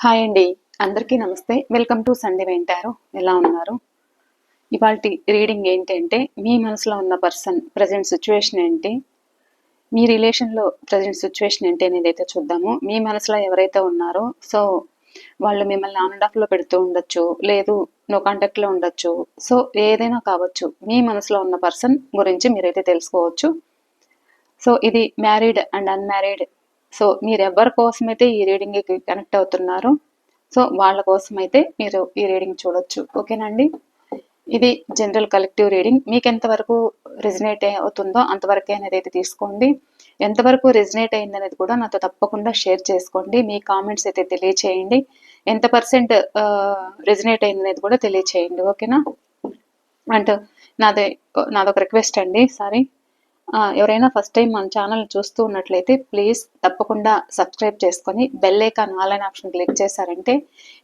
Hi అండి. అందరికీ నమస్తే. వెల్కమ్ టు సండే వింటారు. ఎలా ఉన్నారు? ఇవాల్టి రీడింగ్ ఏంటంటే మీ మనసులో ఉన్న పర్సన్ ప్రజెంట్ సిచ్యువేషన్ ఏంటి? మీ రిలేషన్‌లో ప్రజెంట్ సిచ్యువేషన్ ఏంటి అనేదైతే చూద్దాము. మీ మనసులో ఎవరైతే ఉన్నారో వాళ్ళు మిమ్మల్ని ఆన్ అండ్ ఆఫ్‌లో పెడుతూ ఉండొచ్చు. లేదు నో కాంటాక్ట్‌లో ఉండొచ్చు. ఏదైనా కావచ్చు. మీ మనసులో ఉన్న పర్సన్ గురించి మీరైతే తెలుసుకోవచ్చు. ఇది మ్యారీడ్ అండ్ అన్‌మ్యారీడ్. మీరెవ్వరి కోసమైతే ఈ రీడింగ్‌కి కనెక్ట్ అవుతున్నారో వాళ్ళ కోసమైతే మీరు ఈ రీడింగ్ చూడొచ్చు. ఓకేనా అండి? ఇది జనరల్ కలెక్టివ్ రీడింగ్. మీకు ఎంతవరకు రెజనేట్ అవుతుందో అంతవరకే అనేది తీసుకోండి. ఎంతవరకు రెజనేట్ అయిందనేది కూడా నాతో తప్పకుండా షేర్ చేసుకోండి. మీ కామెంట్స్ అయితే తెలియచేయండి. ఎంత పర్సెంట్ రెజనేట్ అయిందనేది కూడా తెలియచేయండి. ఓకేనా? అండ్ నాదొక రిక్వెస్ట్ అండి. సారీ, ఎవరైనా ఫస్ట్ టైం మన ఛానల్ చూస్తూ ఉన్నట్లయితే ప్లీజ్ తప్పకుండా సబ్స్క్రైబ్ చేసుకొని బెల్ ఐకాన్ ఆల్ అనే ఆప్షన్ క్లిక్ చేశారంటే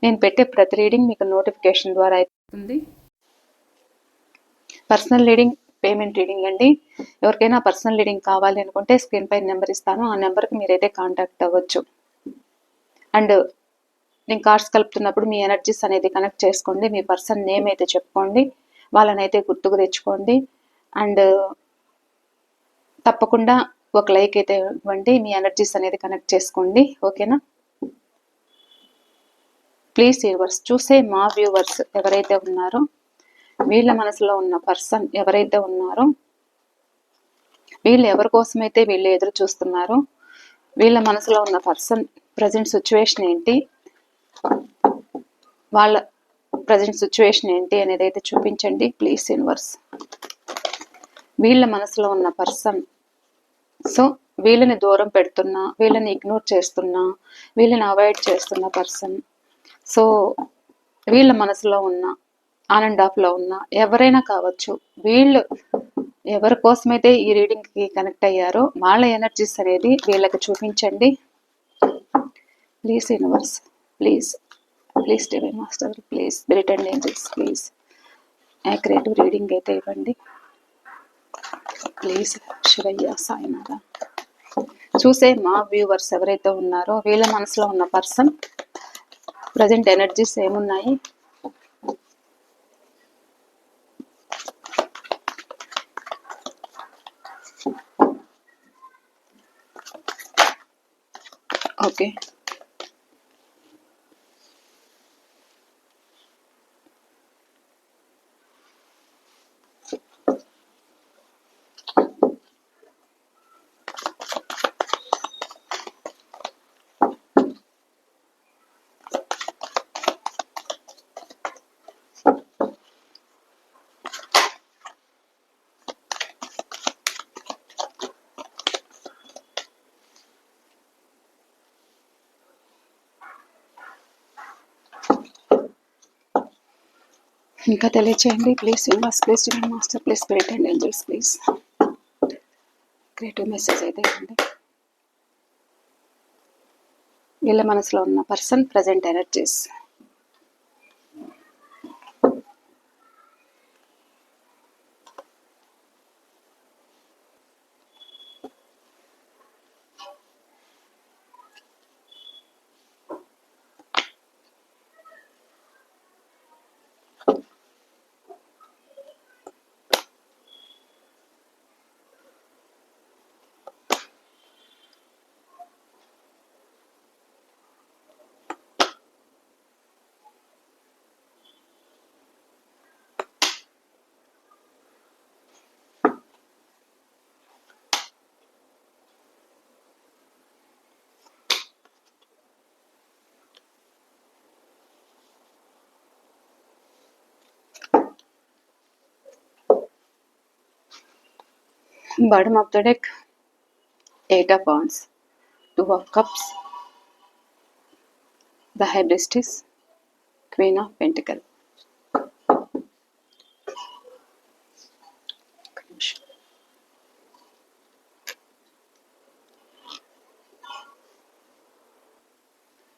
నేను పెట్టే ప్రతి రీడింగ్ మీకు నోటిఫికేషన్ ద్వారా అవుతుంది. పర్సనల్ రీడింగ్, పేమెంట్ రీడింగ్ అండి. ఎవరికైనా పర్సనల్ రీడింగ్ కావాలి అనుకుంటే స్క్రీన్ పైన నెంబర్ ఇస్తాను. ఆ నెంబర్కి మీరైతే కాంటాక్ట్ అవ్వచ్చు. అండ్ నేను కార్డ్స్ కలుపుతున్నప్పుడు మీ ఎనర్జీస్ అనేది కనెక్ట్ చేసుకోండి. మీ పర్సన్ నేమ్ అయితే చెప్పుకోండి. వాళ్ళనైతే గుర్తుకు తెచ్చుకోండి. అండ్ తప్పకుండా ఒక లైక్ అయితే ఇవ్వండి. మీ ఎనర్జీస్ అనేది కనెక్ట్ చేసుకోండి. ఓకేనా? ప్లీజ్ వ్యూవర్స్, చూసే మా వ్యూవర్స్ ఎవరైతే ఉన్నారో వీళ్ళ మనసులో ఉన్న పర్సన్ ఎవరైతే ఉన్నారో వీళ్ళు ఎవరి కోసమైతే వీళ్ళు ఎదురు చూస్తున్నారో వీళ్ళ మనసులో ఉన్న పర్సన్ ప్రజెంట్ సిచ్యువేషన్ ఏంటి, వాళ్ళ ప్రజెంట్ సిచ్యువేషన్ ఏంటి అనేది అయితే చూపించండి ప్లీజ్ యూనివర్స్. వీళ్ళ మనసులో ఉన్న పర్సన్ వీళ్ళని దూరం పెడుతున్నా, వీళ్ళని ఇగ్నోర్ చేస్తున్నా, వీళ్ళని అవాయిడ్ చేస్తున్న పర్సన్, వీళ్ళ మనసులో ఉన్న ఆన్ అండ్ ఆఫ్లో ఉన్న ఎవరైనా కావచ్చు, వీళ్ళు ఎవరి కోసమైతే ఈ రీడింగ్కి కనెక్ట్ అయ్యారో వాళ్ళ ఎనర్జీస్ అనేది వీళ్ళకి చూపించండి please universe. Please please divine master, please spirit and angels, please accurate reading అయితే ఇవ్వండి ప్లీజ్. శివయ్య, సాయినాథ. చూసే మా వ్యూవర్స్ ఎవరైతే ఉన్నారో వీళ్ళ మనసులో ఉన్న పర్సన్ ప్రజెంట్ ఎనర్జీస్ ఏమున్నాయి, ఓకే. ఇంకా తెలియచేయండి please universe, please divine master, please spirit and angels, please creative message అయితే ఇవ్వండి. వీళ్ళ మనసులో ఉన్న person present energies. Bottom of the deck, 8 of Wands, 2 of Cups, the High Priestess, Queen of Pentacles.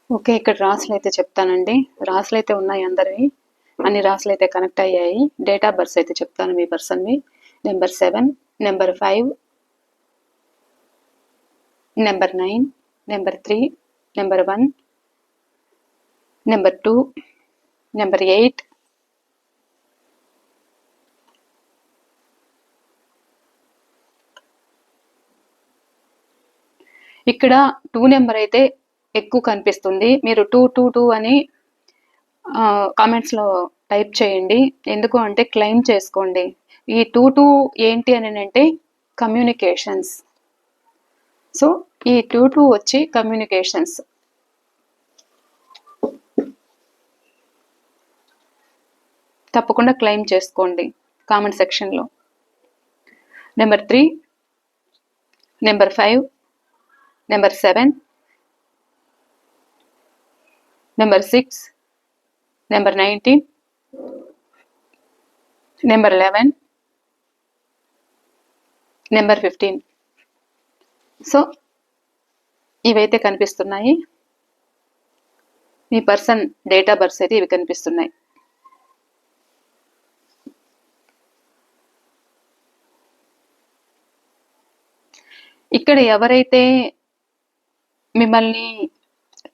Okay, ఇక్కడ రాసులు అయితే చెప్తానండి. రాసులు అయితే ఉన్నాయి అందరివి, అన్ని రాసులు అయితే కనెక్ట్ అయ్యాయి. డేట్ ఆఫ్ బర్త్ అయితే చెప్తాను మీ పర్సన్వి. Number 7, number 5, number 9, number 3, number 1, number 2, number 8, ఇక్కడ 2 నెంబర్ అయితే ఎక్కువ కనిపిస్తుంది. మీరు 222 అని కామెంట్స్లో టైప్ చేయండి. ఎందుకు అంటే క్లెయిమ్ చేసుకోండి. ఈ 22 ఏంటి అని అంటే కమ్యూనికేషన్స్. సో ఈ 22 వచ్చి కమ్యూనికేషన్స్. తప్పకుండా క్లెయిమ్ చేసుకోండి కామెంట్ సెక్షన్లో. Number 3, number 5, number 7, number 6, number 19, number 11, number 15. So ఇవైతే కనిపిస్తున్నాయి. మీ పర్సన్ డేట్ ఆఫ్ బర్త్ అయితే ఇవి కనిపిస్తున్నాయి. ఇక్కడ ఎవరైతే మిమ్మల్ని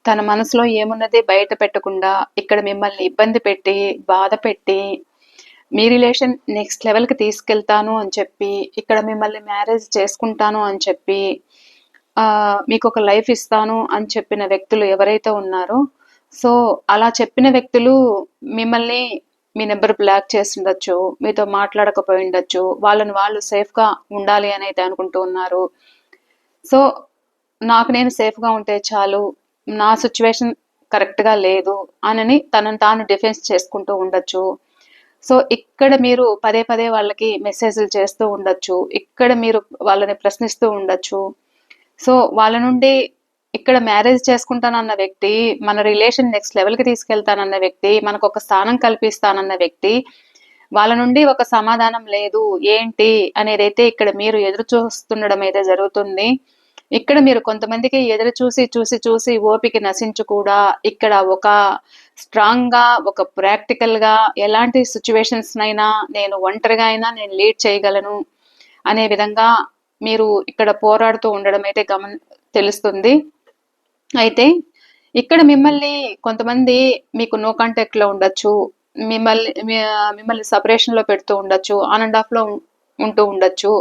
తన మనసులో ఏమున్నది బయట పెట్టకుండా ఇక్కడ మిమ్మల్ని ఇబ్బంది పెట్టి బాధ పెట్టి మీ రిలేషన్ నెక్స్ట్ లెవెల్కి తీసుకెళ్తాను అని చెప్పి ఇక్కడ మిమ్మల్ని మ్యారేజ్ చేసుకుంటాను అని చెప్పి మీకు ఒక లైఫ్ ఇస్తాను అని చెప్పిన వ్యక్తులు ఎవరైతే ఉన్నారో, సో అలా చెప్పిన వ్యక్తులు మిమ్మల్ని మీ నెంబర్ బ్లాక్ చేసి ఉండొచ్చు, మీతో మాట్లాడకపోయి ఉండొచ్చు, వాళ్ళని వాళ్ళు సేఫ్గా ఉండాలి అని అయితే అనుకుంటూ ఉన్నారు. సో నాకు నేను సేఫ్గా ఉంటే చాలు, నా సిచ్యువేషన్ కరెక్ట్గా లేదు అని తనను తాను డిఫెన్స్ చేసుకుంటూ ఉండొచ్చు. సో ఇక్కడ మీరు పదే పదే వాళ్ళకి మెసేజ్లు చేస్తూ ఉండొచ్చు, ఇక్కడ మీరు వాళ్ళని ప్రశ్నిస్తూ ఉండొచ్చు. సో వాళ్ళ నుండి ఇక్కడ మ్యారేజ్ చేసుకుంటానన్న వ్యక్తి, మన రిలేషన్ నెక్స్ట్ లెవెల్కి తీసుకెళ్తానన్న వ్యక్తి, మనకు ఒక స్థానం కల్పిస్తానన్న వ్యక్తి, వాళ్ళ నుండి ఒక సమాధానం లేదు ఏంటి అనేది అయితే ఇక్కడ మీరు ఎదురు చూస్తుండడం అయితే జరుగుతుంది. ఇక్కడ మీరు కొంతమందికి ఎదురు చూసి చూసి చూసి ఓపిక నశించు కూడా ఇక్కడ ఒక స్ట్రాంగ్ గా ఒక ప్రాక్టికల్ గా ఎలాంటి సిచ్యువేషన్స్ నైనా నేను ఒంటరిగా అయినా నేను లీడ్ చేయగలను అనే విధంగా మీరు ఇక్కడ పోరాడుతూ ఉండడం అయితే తెలుస్తుంది. అయితే ఇక్కడ మిమ్మల్ని కొంతమంది మీకు నో కాంటాక్ట్ లో ఉండొచ్చు, మిమ్మల్ని సపరేషన్ లో పెడుతూ ఉండొచ్చు, ఆన్ అండ్ ఆఫ్ లో ఉంటూ ఉండొచ్చు.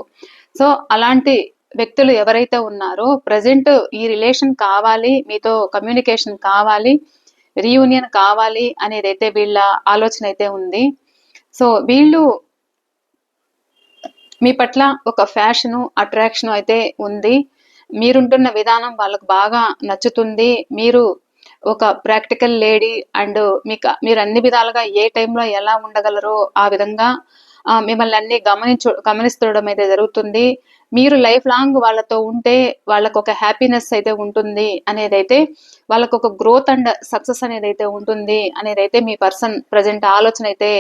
సో అలాంటి వ్యక్తులు ఎవరైతే ఉన్నారో ప్రజెంట్ ఈ రిలేషన్ కావాలి, మీతో కమ్యూనికేషన్ కావాలి, రీయూనియన్ కావాలి అనేది అయితే వీళ్ళ ఆలోచన అయితే ఉంది. సో వీళ్ళు మీ పట్ల ఒక ఫ్యాషను అట్రాక్షన్ అయితే ఉంది. మీరుంటున్న విధానం వాళ్ళకు బాగా నచ్చుతుంది. మీరు ఒక ప్రాక్టికల్ లేడీ అండ్ మీరు అన్ని విధాలుగా ఏ టైంలో ఎలా ఉండగలరో ఆ విధంగా మిమ్మల్ని అన్ని గమనిస్తుండడం అయితే జరుగుతుంది. మీరు లైఫ్ లాంగ్ వాళ్ళతో ఉంటే వాళ్ళకు ఒక హ్యాపీనెస్ అయితే ఉంటుంది అనేది అయితే, వాళ్ళకు ఒక గ్రోత్ అండ్ సక్సెస్ అనేది అయితే ఉంటుంది అనేది అయితే మీ పర్సన్ ప్రజెంట్ ఆలోచన అయితే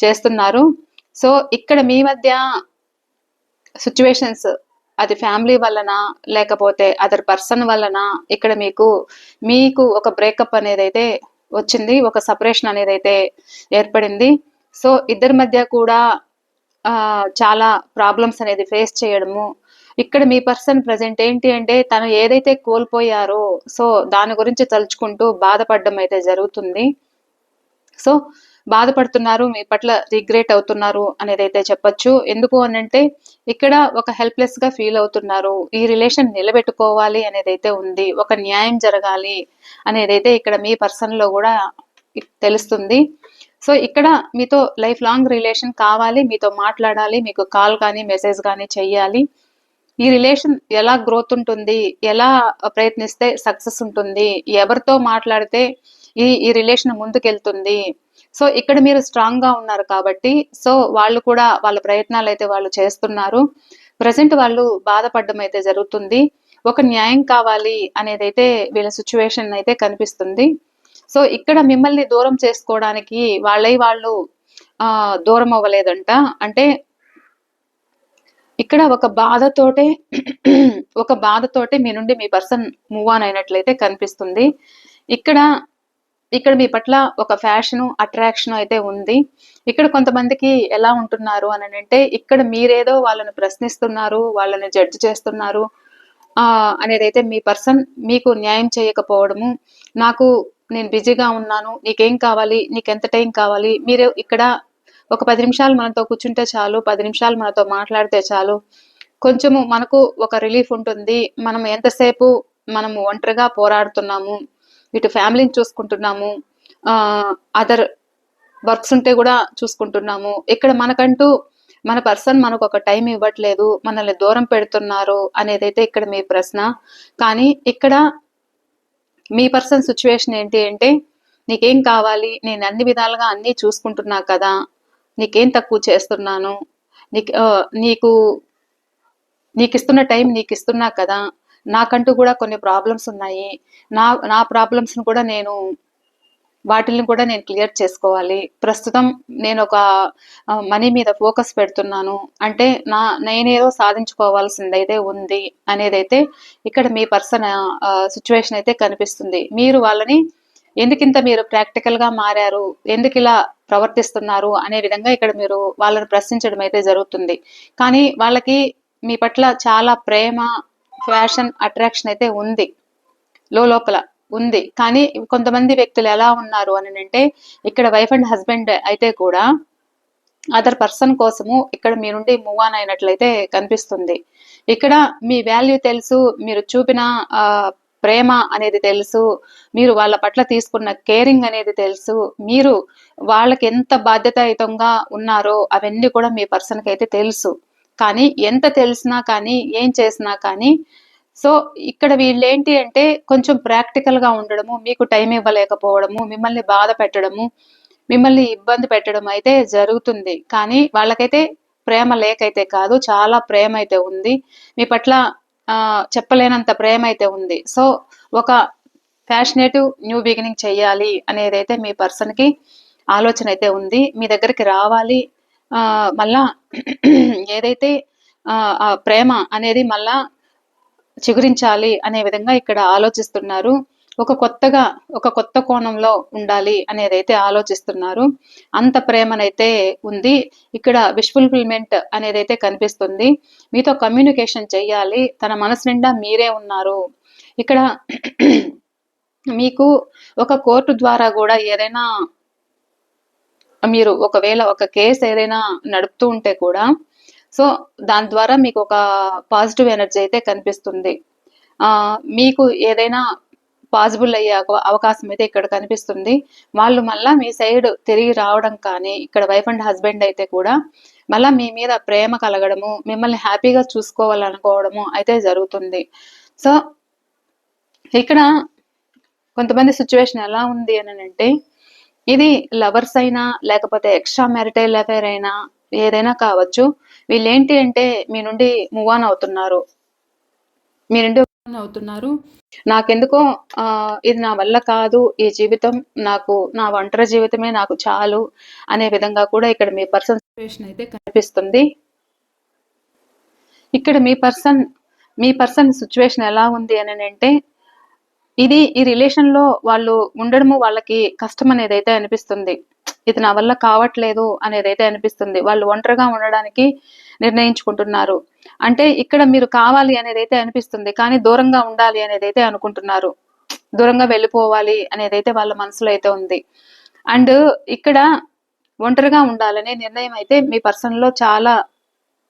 చేస్తున్నారు. సో ఇక్కడ మీ మధ్య సిచ్యువేషన్స్ అది ఫ్యామిలీ వలన లేకపోతే అదర్ పర్సన్ వలన ఇక్కడ మీకు ఒక బ్రేకప్ అనేది అయితే వచ్చింది, ఒక సపరేషన్ అనేది అయితే ఏర్పడింది. సో ఇద్దరి మధ్య కూడా చాలా ప్రాబ్లమ్స్ అనేది ఫేస్ చేయడము. ఇక్కడ మీ పర్సన్ ప్రజెంట్ ఏంటి అంటే తను ఏదైతే కోల్పోయారో సో దాని గురించి తలుచుకుంటూ బాధపడడం అయితే జరుగుతుంది. సో బాధపడుతున్నారు, మీ పట్ల రిగ్రెట్ అవుతున్నారు అనేది అయితే చెప్పొచ్చు. ఎందుకు అనంటే ఇక్కడ ఒక హెల్ప్లెస్ గా ఫీల్ అవుతున్నారు. ఈ రిలేషన్ నిలబెట్టుకోవాలి అనేది అయితే ఉంది, ఒక న్యాయం జరగాలి అనేది అయితే ఇక్కడ మీ పర్సన్ లో కూడా తెలుస్తుంది. సో ఇక్కడ మీతో లైఫ్ లాంగ్ రిలేషన్ కావాలి, మీతో మాట్లాడాలి, మీకు కాల్ కానీ మెసేజ్ కానీ చెయ్యాలి. ఈ రిలేషన్ ఎలా గ్రోత్ ఉంటుంది, ఎలా ప్రయత్నిస్తే సక్సెస్ ఉంటుంది, ఎవరితో మాట్లాడితే ఈ రిలేషన్ ముందుకెళ్తుంది. సో ఇక్కడ మీరు స్ట్రాంగ్ గా ఉన్నారు కాబట్టి సో వాళ్ళు కూడా వాళ్ళ ప్రయత్నాలు అయితే వాళ్ళు చేస్తున్నారు. ప్రజెంట్ వాళ్ళు బాధపడడం అయితే జరుగుతుంది. ఒక న్యాయం కావాలి అనేది అయితే వీళ్ళ సిచ్యువేషన్ అయితే కనిపిస్తుంది. సో ఇక్కడ మిమ్మల్ని దూరం చేసుకోవడానికి వాళ్ళు దూరం అవ్వలేదంట. అంటే ఇక్కడ ఒక బాధతోటే మీ నుండి మీ పర్సన్ మూవ్ ఆన్ అయినట్లయితే కనిపిస్తుంది. ఇక్కడ మీ పట్ల ఒక ఫ్యాషన్ అట్రాక్షన్ అయితే ఉంది. ఇక్కడ కొంతమందికి ఎలా ఉంటున్నారు అని అంటే ఇక్కడ మీరేదో వాళ్ళని ప్రశ్నిస్తున్నారు, వాళ్ళని జడ్జి చేస్తున్నారు అనేది అయితే మీ పర్సన్ మీకు న్యాయం చేయకపోవడము, నాకు నేను బిజీగా ఉన్నాను, నీకేం కావాలి, నీకెంత టైం కావాలి, మీరు ఇక్కడ ఒక 10 నిమిషాలు మనతో కూర్చుంటే చాలు, 10 నిమిషాలు మనతో మాట్లాడితే చాలు, కొంచెము మనకు ఒక రిలీఫ్ ఉంటుంది. మనం ఎంతసేపు మనము ఒంటరిగా పోరాడుతున్నాము, ఇటు ఫ్యామిలీని చూసుకుంటున్నాము, అదర్ వర్క్స్ ఉంటే కూడా చూసుకుంటున్నాము. ఇక్కడ మనకంటూ మన పర్సన్ మనకు ఒక టైం ఇవ్వట్లేదు, మనల్ని దూరం పెడుతున్నారు అనేదైతే ఇక్కడ మీ ప్రశ్న. కానీ ఇక్కడ మీ పర్సన్ సిచ్యువేషన్ ఏంటి అంటే, నీకేం కావాలి, నేను అన్ని విధాలుగా అన్నీ చూసుకుంటున్నా కదా, నీకేం తక్కువ చేస్తున్నాను, నీకు నీకు నీకు ఇస్తున్న టైం నీకు ఇస్తున్నా కదా, నాకంటూ కూడా కొన్ని ప్రాబ్లమ్స్ ఉన్నాయి, నా ప్రాబ్లమ్స్ని కూడా వాటిని కూడా నేను క్లియర్ చేసుకోవాలి. ప్రస్తుతం నేను ఒక మనీ మీద ఫోకస్ పెడుతున్నాను అంటే నేనేదో సాధించుకోవాల్సిందైతే ఉంది అనేదైతే ఇక్కడ మీ పర్సన్ సిచ్యువేషన్ అయితే కనిపిస్తుంది. మీరు వాళ్ళని ఎందుకింత మీరు ప్రాక్టికల్గా మారారు, ఎందుకు ఇలా ప్రవర్తిస్తున్నారు అనే విధంగా ఇక్కడ మీరు వాళ్ళని ప్రశ్నించడం అయితే జరుగుతుంది. కానీ వాళ్ళకి మీ పట్ల చాలా ప్రేమ, ఫ్యాషన్, అట్రాక్షన్ అయితే ఉంది, లోపల ఉంది. కానీ కొంతమంది వ్యక్తులు ఎలా ఉన్నారు అని అంటే, ఇక్కడ వైఫ్ అండ్ హస్బెండ్ అయితే కూడా అదర్ పర్సన్ కోసము ఇక్కడ మీ నుండి మూవ్ ఆన్ అయినట్లయితే కనిపిస్తుంది. ఇక్కడ మీ వాల్యూ తెలుసు, మీరు చూపిన ప్రేమ అనేది తెలుసు, మీరు వాళ్ళ పట్ల తీసుకున్న కేరింగ్ అనేది తెలుసు, మీరు వాళ్ళకి ఎంత బాధ్యతాయుతంగా ఉన్నారో అవన్నీ కూడా మీ పర్సన్కి అయితే తెలుసు. కానీ ఎంత తెలిసినా కానీ, ఏం చేసినా కానీ, సో ఇక్కడ వీళ్ళేంటి అంటే కొంచెం ప్రాక్టికల్గా ఉండడము, మీకు టైం ఇవ్వలేకపోవడము, మిమ్మల్ని బాధ పెట్టడము, మిమ్మల్ని ఇబ్బంది పెట్టడం అయితే జరుగుతుంది. కానీ వాళ్ళకైతే ప్రేమ లేకైతే కాదు, చాలా ప్రేమ అయితే ఉంది మీ పట్ల, చెప్పలేనంత ప్రేమ అయితే ఉంది. సో ఒక ఫ్యాషనేటివ్ న్యూ బిగినింగ్ చెయ్యాలి అనేది అయితే మీ పర్సన్కి ఆలోచన అయితే ఉంది. మీ దగ్గరికి రావాలి, మళ్ళా ఏదైతే ఆ ప్రేమ అనేది మళ్ళా చిగురించాలి అనే విధంగా ఇక్కడ ఆలోచిస్తున్నారు. ఒక కొత్త కోణంలో ఉండాలి అనేది అయితే ఆలోచిస్తున్నారు. అంత ప్రేమనైతే ఉంది. ఇక్కడ విష్ ఫుల్ఫిల్మెంట్ అనేది అయితే కనిపిస్తుంది. మీతో కమ్యూనికేషన్ చెయ్యాలి, తన మనసు నిండా మీరే ఉన్నారు. ఇక్కడ మీకు ఒక కోర్టు ద్వారా కూడా ఏదైనా, మీరు ఒకవేళ ఒక కేసు ఏదైనా నడుపుతూ ఉంటే కూడా, సో దాని ద్వారా మీకు ఒక పాజిటివ్ ఎనర్జీ అయితే కనిపిస్తుంది. మీకు ఏదైనా పాసిబుల్ అయ్యే అవకాశం అయితే ఇక్కడ కనిపిస్తుంది. వాళ్ళు మళ్ళా మీ సైడ్ తిరిగి రావడం కానీ, ఇక్కడ వైఫ్ అండ్ హస్బెండ్ అయితే కూడా మళ్ళీ మీ మీద ప్రేమ కలగడము, మిమ్మల్ని హ్యాపీగా చూసుకోవాలనుకోవడము అయితే జరుగుతుంది. సో ఇక్కడ కొంతమంది సిచ్యువేషన్ ఎలా ఉంది అని అంటే, ఇది లవర్స్ అయినా లేకపోతే ఎక్స్ట్రా మ్యారిటైల్ అఫైర్ అయినా ఏదైనా కావచ్చు, వీళ్ళు ఏంటి అంటే మీ నుండి మూవ్ ఆన్ అవుతున్నారు, నాకెందుకో ఇది నా వల్ల కాదు, ఈ జీవితం నా ఒంటరి జీవితమే నాకు చాలు అనే విధంగా కూడా ఇక్కడ మీ పర్సన్ సిచ్యువేషన్ అయితే కనిపిస్తుంది. ఇక్కడ మీ పర్సన్ సిచ్యువేషన్ ఎలా ఉంది అని అంటే, ఈ రిలేషన్లో వాళ్ళు ఉండడము వాళ్ళకి కష్టం అనేది అయితే అనిపిస్తుంది. ఇది నా వల్ల కావట్లేదు అనేది అయితే అనిపిస్తుంది. వాళ్ళు ఒంటరిగా ఉండడానికి నిర్ణయించుకుంటున్నారు. అంటే ఇక్కడ మీరు కావాలి అనేది అయితే అనిపిస్తుంది, కానీ దూరంగా ఉండాలి అనేది అయితే అనుకుంటున్నారు. దూరంగా వెళ్ళిపోవాలి అనేది అయితే వాళ్ళ మనసులో అయితే ఉంది. అండ్ ఇక్కడ ఒంటరిగా ఉండాలనే నిర్ణయం అయితే మీ పర్సన్లో చాలా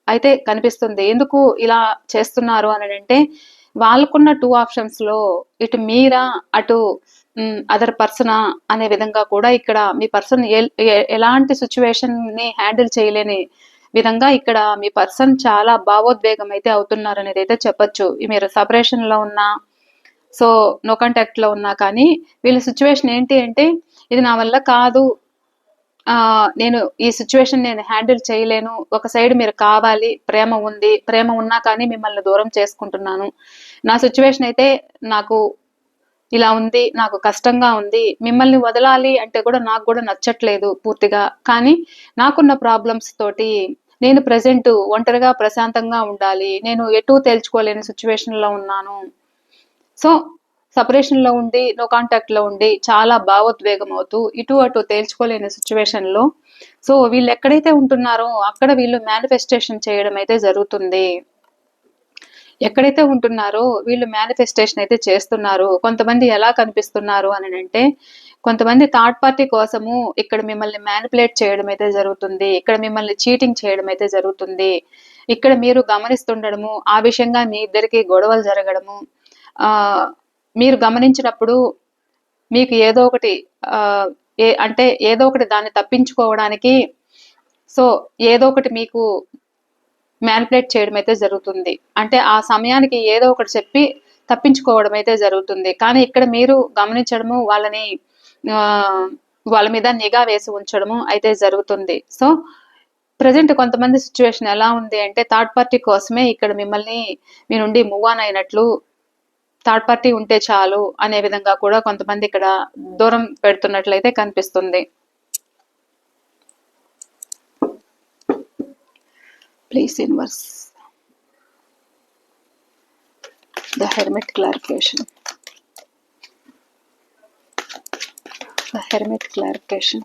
అయితే కనిపిస్తుంది. ఎందుకు ఇలా చేస్తున్నారు అని అంటే, వాళ్ళకున్న 2 ఆప్షన్స్లో ఇటు మీరా, అటు అదర్ పర్సనా అనే విధంగా కూడా ఇక్కడ మీ పర్సన్ ఎలాంటి సిచ్యువేషన్ని హ్యాండిల్ చేయలేని విధంగా ఇక్కడ మీ పర్సన్ చాలా భావోద్వేగం అయితే అవుతున్నారు అనేది అయితే చెప్పచ్చు. మీరు సపరేషన్లో ఉన్నా, సో నో కాంటాక్ట్లో ఉన్నా కానీ వీళ్ళ సిచ్యువేషన్ ఏంటి అంటే, ఇది నా వల్ల కాదు, నేను ఈ సిచ్యువేషన్ నేను హ్యాండిల్ చేయలేను, ఒక సైడ్ మీరు కావాలి, ప్రేమ ఉంది, ప్రేమ ఉన్నా కానీ మిమ్మల్ని దూరం చేసుకుంటున్నాను, నా సిచ్యువేషన్ అయితే నాకు ఇలా ఉంది, నాకు కష్టంగా ఉంది, మిమ్మల్ని వదలాలి అంటే కూడా నాకు కూడా నచ్చట్లేదు పూర్తిగా, కానీ నాకున్న ప్రాబ్లమ్స్ తోటి నేను ప్రెసెంట్ ఒంటరిగా ప్రశాంతంగా ఉండాలి, నేను ఎటూ తేల్చుకోలేని సిచ్యువేషన్లో ఉన్నాను. సో సపరేషన్లో ఉండి, నో కాంటాక్ట్లో ఉండి చాలా భావోద్వేగం అవుతూ ఇటు అటు తేల్చుకోలేని సిచ్యువేషన్లో, సో వీళ్ళు ఎక్కడైతే ఉంటున్నారో అక్కడ వీళ్ళు మేనిఫెస్టేషన్ చేయడం అయితే జరుగుతుంది. ఎక్కడైతే ఉంటున్నారో వీళ్ళు మేనిఫెస్టేషన్ అయితే చేస్తున్నారు. కొంతమంది ఎలా కనిపిస్తున్నారు అని అంటే, కొంతమంది థర్డ్ పార్టీ కోసము ఇక్కడ మిమ్మల్ని మ్యానిపులేట్ చేయడం అయితే జరుగుతుంది. ఇక్కడ మిమ్మల్ని చీటింగ్ చేయడం అయితే జరుగుతుంది. ఇక్కడ మీరు గమనిస్తుండడము, ఆ విషయంగా మీ ఇద్దరికి గొడవలు జరగడము, మీరు గమనించినప్పుడు మీకు ఏదో ఒకటి అంటే ఏదో ఒకటి దాన్ని తప్పించుకోవడానికి సో ఏదో ఒకటి మీకు మ్యానిపులేట్ చేయడం అయితే జరుగుతుంది. అంటే ఆ సమయానికి ఏదో ఒకటి చెప్పి తప్పించుకోవడం అయితే జరుగుతుంది. కానీ ఇక్కడ మీరు గమనించడము, వాళ్ళ మీద నిఘా వేసి ఉంచడము అయితే జరుగుతుంది. సో ప్రజెంట్ కొంతమంది సిచ్యువేషన్ ఎలా ఉంది అంటే, థర్డ్ పార్టీ కోసమే ఇక్కడ మిమ్మల్ని మీ నుండి మూవ్ ఆన్ అయినట్లు, థర్డ్ పార్టీ ఉంటే చాలు అనే విధంగా కూడా కొంతమంది ఇక్కడ దూరం పెడుతున్నట్లయితే కనిపిస్తుంది. Please inverse the hermit clarification. The hermit clarification.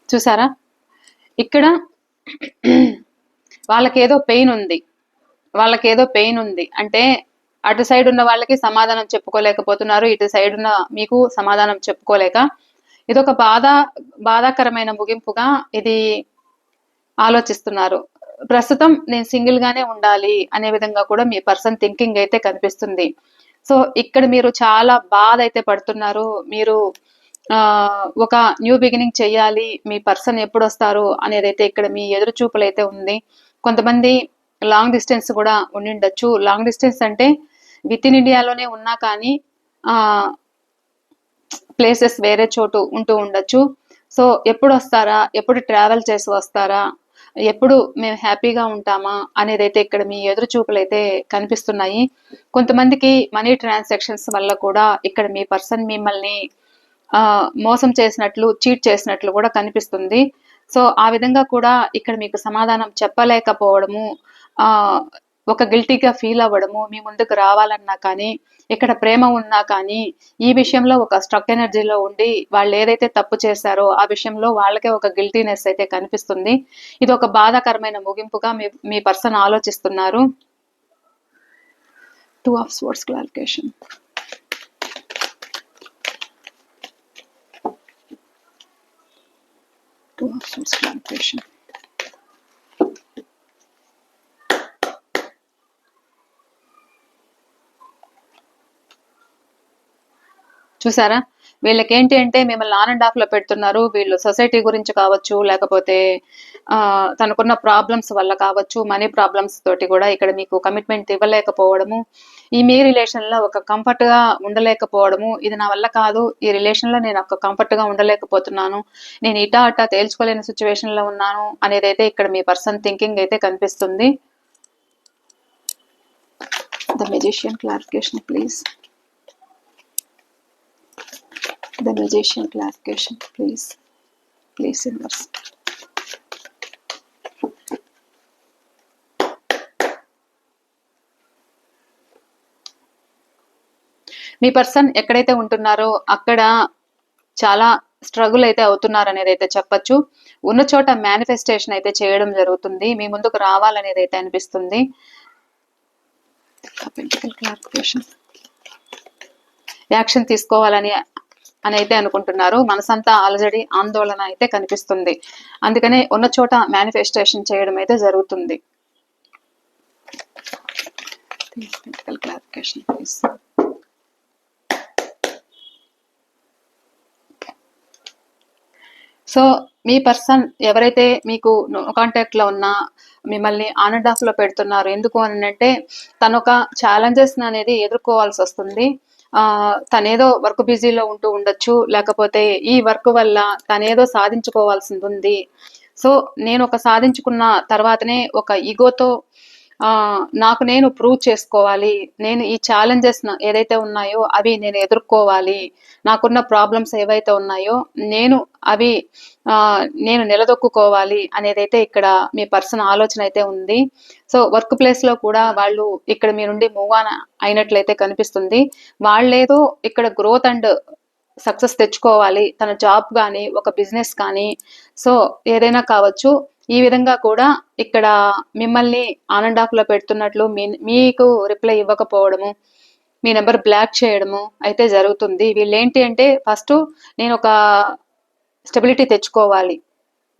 చూసారా, ఇక్కడ వాళ్ళకేదో పెయిన్ ఉంది అంటే అటు సైడ్ ఉన్న వాళ్ళకి సమాధానం చెప్పుకోలేకపోతున్నారు, ఇటు సైడ్ ఉన్న మీకు సమాధానం చెప్పుకోలేక ఇదొక బాధాకరమైన ముగింపుగా ఇది ఆలోచిస్తున్నారు. ప్రస్తుతం నేను సింగిల్ గానే ఉండాలి అనే విధంగా కూడా మీ పర్సన్ థింకింగ్ అయితే కనిపిస్తుంది. సో ఇక్కడ మీరు చాలా బాధ అయితే పడుతున్నారు. మీరు ఒక న్యూ బిగినింగ్ చెయ్యాలి, మీ పర్సన్ ఎప్పుడు వస్తారు అనేది అయితే ఇక్కడ మీ ఎదురు చూపులు అయితే ఉంది. కొంతమంది లాంగ్ డిస్టెన్స్ కూడా ఉండిండొచ్చు. లాంగ్ డిస్టెన్స్ అంటే విత్ ఇన్ ఇండియాలోనే ఉన్నా కానీ ప్లేసెస్ వేరే చోటు ఉంటూ ఉండొచ్చు. సో ఎప్పుడు వస్తారా, ఎప్పుడు ట్రావెల్ చేసి వస్తారా, ఎప్పుడు మేము హ్యాపీగా ఉంటామా అనేది అయితే ఇక్కడ మీ ఎదురు చూపులు అయితే కనిపిస్తున్నాయి. కొంతమందికి మనీ ట్రాన్సాక్షన్స్ వల్ల కూడా ఇక్కడ మీ పర్సన్ మిమ్మల్ని మోసం చేసినట్లు, చీట్ చేసినట్లు కూడా కనిపిస్తుంది. సో ఆ విధంగా కూడా ఇక్కడ మీకు సమాధానం చెప్పలేకపోవడము, ఒక గిల్టీగా ఫీల్ అవ్వడము, మీ ముందుకు రావాలన్నా కానీ, ఇక్కడ ప్రేమ ఉన్నా కానీ ఈ విషయంలో ఒక స్ట్రక్ ఎనర్జీలో ఉండి వాళ్ళు ఏదైతే తప్పు చేశారో ఆ విషయంలో వాళ్ళకే ఒక గిల్టీనెస్ అయితే కనిపిస్తుంది. ఇది ఒక బాధాకరమైన ముగింపుగా మీ పర్సన్ ఆలోచిస్తున్నారు. 2 of Swords clarification. చూసారా, వీళ్ళకి ఏంటి అంటే మిమ్మల్ని ఆన్ అండ్ ఆఫ్ లో పెడుతున్నారు. వీళ్ళు సొసైటీ గురించి కావచ్చు, లేకపోతే తనకున్న ప్రాబ్లమ్స్ వల్ల కావచ్చు, మనీ ప్రాబ్లమ్స్ తోటి కూడా ఇక్కడ మీకు కమిట్మెంట్ ఇవ్వలేకపోవడము, మీ రిలేషన్ లో ఒక కంఫర్ట్ గా ఉండలేకపోవడము, ఇది నా వల్ల కాదు, ఈ రిలేషన్ లో నేను ఒక కంఫర్ట్ గా ఉండలేకపోతున్నాను, నేను ఇటా అటా తేల్చుకోలేని సిచ్యువేషన్ లో ఉన్నాను అనేది అయితే ఇక్కడ మీ పర్సన్ థింకింగ్ అయితే కనిపిస్తుంది. The Magician clarification, please. The Magician clarification, please. Please inverse. Me person ఎక్కడైతే ఉంటున్నారో అక్కడ చాలా స్ట్రగుల్ అయితే అవుతున్నారు అనేది అయితే చెప్పచ్చు. ఉన్న చోట మేనిఫెస్టేషన్ అయితే చేయడం జరుగుతుంది, మీ ముందుకు రావాలనేది అయితే అనిపిస్తుంది. యాక్షన్ తీసుకోవాలని అయితే అనుకుంటున్నారు. మనసంతా అలజడి, ఆందోళన అయితే కనిపిస్తుంది. అందుకనే ఉన్న చోట మేనిఫెస్టేషన్ చేయడం అయితే జరుగుతుంది. సో మీ పర్సన్ ఎవరైతే మీకు కాంటాక్ట్ లో ఉన్నా మిమ్మల్ని ఆన్ అండ్ ఆఫ్ లో పెడుతున్నారు. ఎందుకు అని అంటే తను ఒక ఛాలెంజెస్ అనేది ఎదుర్కోవాల్సి వస్తుంది. తనేదో వర్క్ బిజీలో ఉంటూ ఉండొచ్చు, లేకపోతే ఈ వర్క్ వల్ల తనేదో సాధించుకోవాల్సింది ఉంది. సో నేను ఒక సాధించుకున్న తర్వాతనే ఒక ఈగోతో నాకు నేను ప్రూవ్ చేసుకోవాలి, నేను ఈ ఛాలెంజెస్ ఏదైతే ఉన్నాయో అవి నేను ఎదుర్కోవాలి, నాకున్న ప్రాబ్లమ్స్ ఏవైతే ఉన్నాయో నేను అవి నేను నిలదొక్కుకోవాలి అనేదైతే ఇక్కడ మీ పర్సన్ ఆలోచన అయితే ఉంది. సో వర్క్ ప్లేస్లో కూడా వాళ్ళు ఇక్కడ మీ నుండి మూవ్ ఆన్ అయినట్లయితే కనిపిస్తుంది. వాళ్ళేదో ఇక్కడ గ్రోత్ అండ్ సక్సెస్ తెచ్చుకోవాలి, తన జాబ్ కానీ ఒక బిజినెస్ కానీ సో ఏదైనా కావచ్చు. ఈ విధంగా కూడా ఇక్కడ మిమ్మల్ని ఆన్ అండ్ ఆఫ్ లో పెడుతున్నట్లు మీకు రిప్లై ఇవ్వకపోవడము, మీ నెంబర్ బ్లాక్ చేయడము అయితే జరుగుతుంది. వీళ్ళు ఏంటి అంటే ఫస్ట్ నేను ఒక స్టెబిలిటీ తెచ్చుకోవాలి,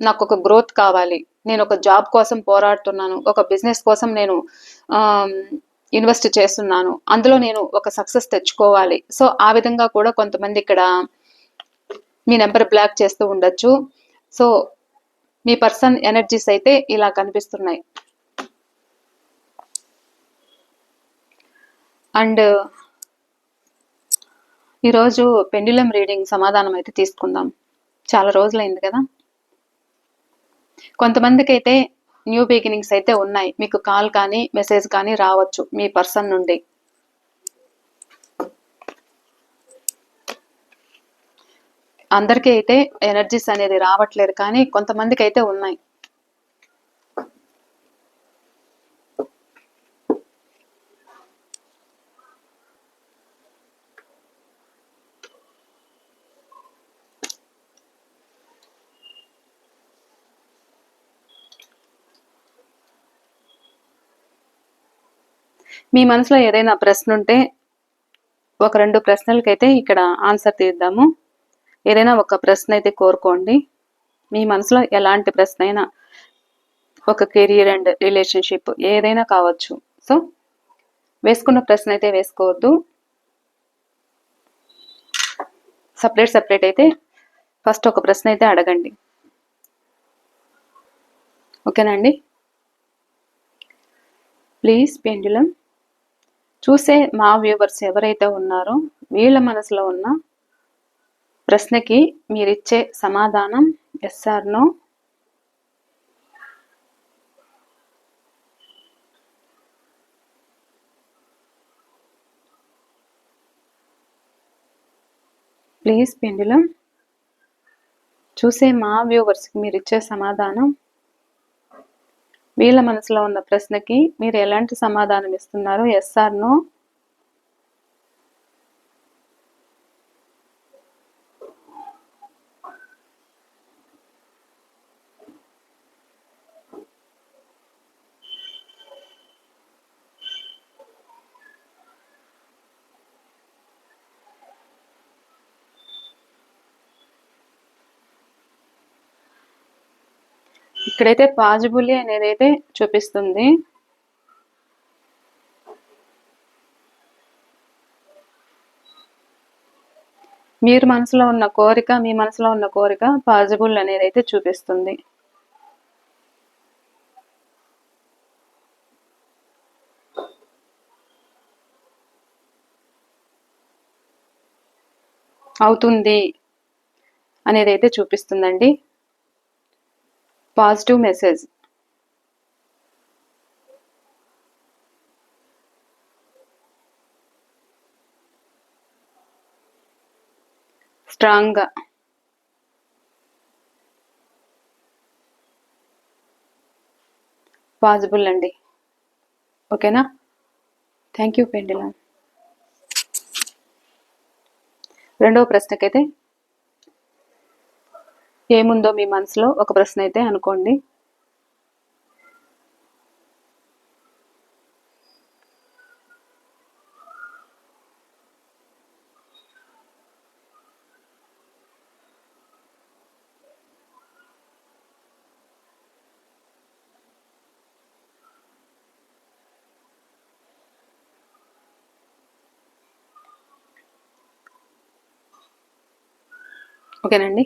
నాకు ఒక గ్రోత్ కావాలి, నేను ఒక జాబ్ కోసం పోరాడుతున్నాను, ఒక బిజినెస్ కోసం నేను ఇన్వెస్ట్ చేస్తున్నాను, అందులో నేను ఒక సక్సెస్ తెచ్చుకోవాలి. సో ఆ విధంగా కూడా కొంతమంది ఇక్కడ మీ నెంబర్ బ్లాక్ చేస్తూ ఉండొచ్చు. సో మీ పర్సన్ ఎనర్జీస్ అయితే ఇలా కనిపిస్తున్నాయి. అండ్ ఈరోజు పెండ్యులం రీడింగ్ సమాధానం అయితే తీసుకుందాం. చాలా రోజులైంది కదా. కొంతమందికి అయితే న్యూ బిగినింగ్స్ అయితే ఉన్నాయి, మీకు కాల్ కానీ మెసేజ్ కానీ రావచ్చు మీ పర్సన్ నుండి. అందరికీ అయితే ఎనర్జీస్ అనేది రావట్లేదు, కానీ కొంతమందికి అయితే ఉన్నాయి. మీ మనసులో ఏదైనా ప్రశ్న ఉంటే ఒక 2 ప్రశ్నలకైతే ఇక్కడ ఆన్సర్ తీద్దాము. ఏదైనా ఒక ప్రశ్న అయితే కోరుకోండి. మీ మనసులో ఎలాంటి ప్రశ్న అయినా, ఒక కెరియర్ అండ్ రిలేషన్షిప్ ఏదైనా కావచ్చు. సో వేసుకున్న ప్రశ్న అయితే వేసుకోవద్దు, సపరేట్ అయితే ఫస్ట్ ఒక ప్రశ్న అయితే అడగండి. ఓకేనండి. ప్లీజ్ పెండ్యులం చూసే మా వ్యూవర్స్ ఎవరైతే ఉన్నారో వీళ్ళ మనసులో ఉన్న ప్రశ్నకి మీరిచ్చే సమాధానం yes or no. Please pendulum చూసే మా వ్యూవర్స్కి మీరిచ్చే సమాధానం, వీళ్ళ మనసులో ఉన్న ప్రశ్నకి మీరు ఎలాంటి సమాధానం ఇస్తున్నారు, ఎస్ ఆర్ నో. ఇక్కడైతే పాజిబుల్ అనేది అయితే చూపిస్తుంది. మీరు మనసులో ఉన్న కోరిక, మీ మనసులో ఉన్న కోరిక పాజిబుల్ అనేది అయితే చూపిస్తుంది. అవుతుంది అనేది అయితే చూపిస్తుందండి. Positive message. స్ట్రాంగ్గా పాజిబుల్ అండి. ఓకేనా. Thank you pendulum. రెండవ ప్రశ్నకైతే ఏముందో మీ మనసులో ఒక ప్రశ్న అయితే అనుకోండి. ఓకేనండి.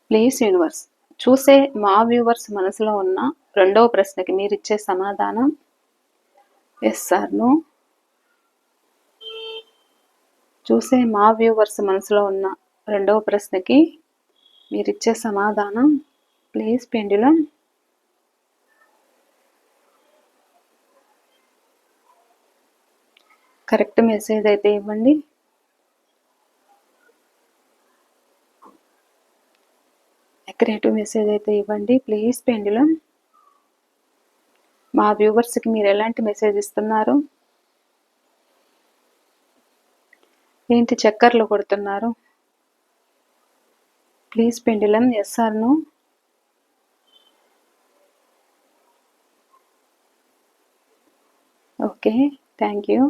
ప్లీజ్ యూనివర్స్ చూసే మా వ్యూవర్స్ మనసులో ఉన్న రెండవ ప్రశ్నకి మీరిచ్చే సమాధానం ఎస్ ఆర్ నో. చూసే మా వ్యూవర్స్ మనసులో ఉన్న రెండవ ప్రశ్నకి మీరిచ్చే సమాధానం ప్లీజ్ పెండ్యులం. కరెక్ట్ మెసేజ్ అయితే ఇవ్వండి. అక్యురేటివ్ మెసేజ్ అయితే ఇవ్వండి ప్లీజ్ పెండ్యులం. మా వ్యూవర్స్కి మీరు ఎలాంటి మెసేజ్ ఇస్తున్నారు? ఏంటి చక్కర్లు కొడుతున్నారు? Please pendulum, yes or no? Okay, thank you.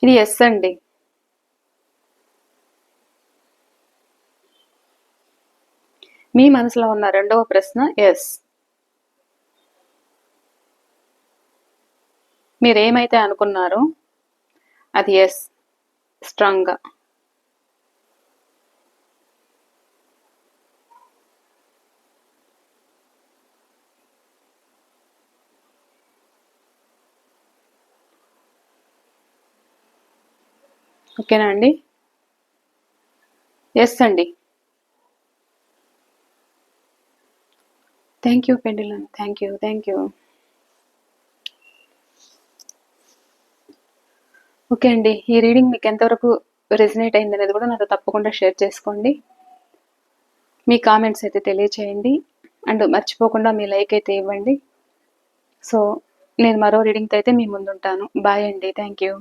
ఇది ఎస్ అండి. మీ మనసులో ఉన్న రెండవ ప్రశ్న ఎస్. మీరేమైతే అనుకున్నారో అది ఎస్, స్ట్రాంగ్గా. ఓకేనా అండి? ఎస్ అండి. Thank you pendulum, thank you, thank you. Okay అండి, ఈ రీడింగ్ మీకు ఎంతవరకు రెజినేట్ అయింది అనేది కూడా నాతో తప్పకుండా షేర్ చేసుకోండి. మీ కామెంట్స్ అయితే తెలియచేయండి. అండ్ మర్చిపోకుండా మీ లైక్ అయితే ఇవ్వండి. సో నేను మరో రీడింగ్తో అయితే మీ ముందుంటాను. బాయ్ అండి, థ్యాంక్ యూ.